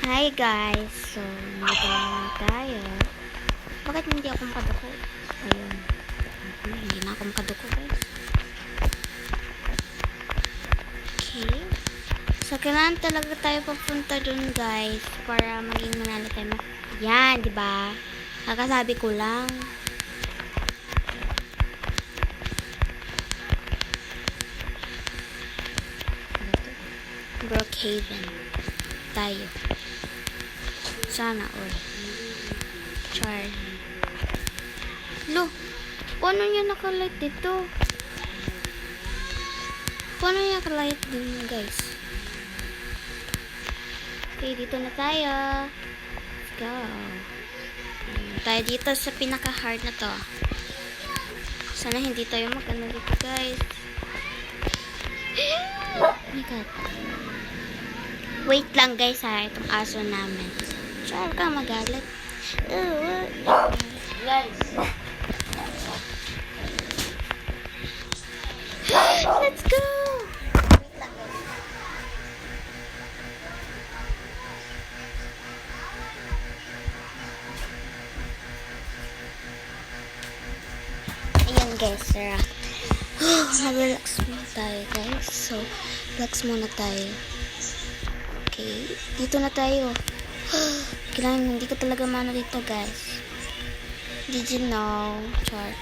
Hi guys! So, nandito naman tayo. Bakit hindi ako makaduko? Ayun. Hindi na ako makaduko guys. Okay. So, kailangan talaga tayo papunta dun guys para maging manalo tayo. Yan, diba? Kakasabi ko lang. Brookhaven. Tayo. Sana all. Char. Lo, paano niya nakalight dito? Paano niya nakalight din guys? Okay, dito na tayo. Let's go. Tayo dito sa pinaka-hard na to. Sana hindi tayo mag-ano dito guys. Oh my god. Wait lang guys ha, itong aso namin. Sure ka magalit. Guys, Let's go! Ayan guys, Sarah. Mag-relax muna tayo guys. So, relax muna tayo. Okay, dito na tayo. Kailangan, hindi ko talaga mano dito guys. Did you know? Char.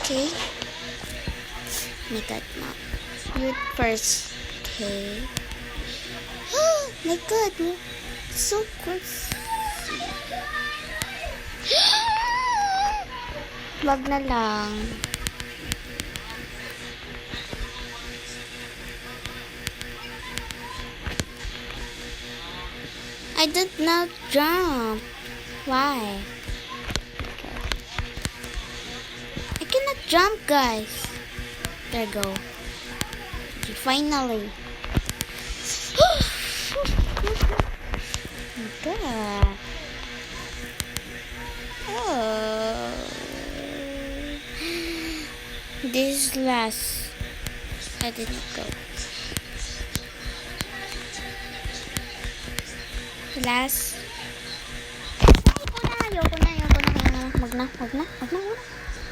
Okay. My god, map. You first. Okay. My god, no? So close. Wag na lang. I did not jump. Why? Okay. I cannot jump, guys. There you go. Okay, finally. Oh my god. Oh. This is last. I didn't go. Last. Ayoko na.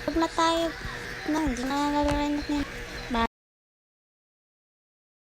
Wag na tayo. Na, hindi na nalalain natin.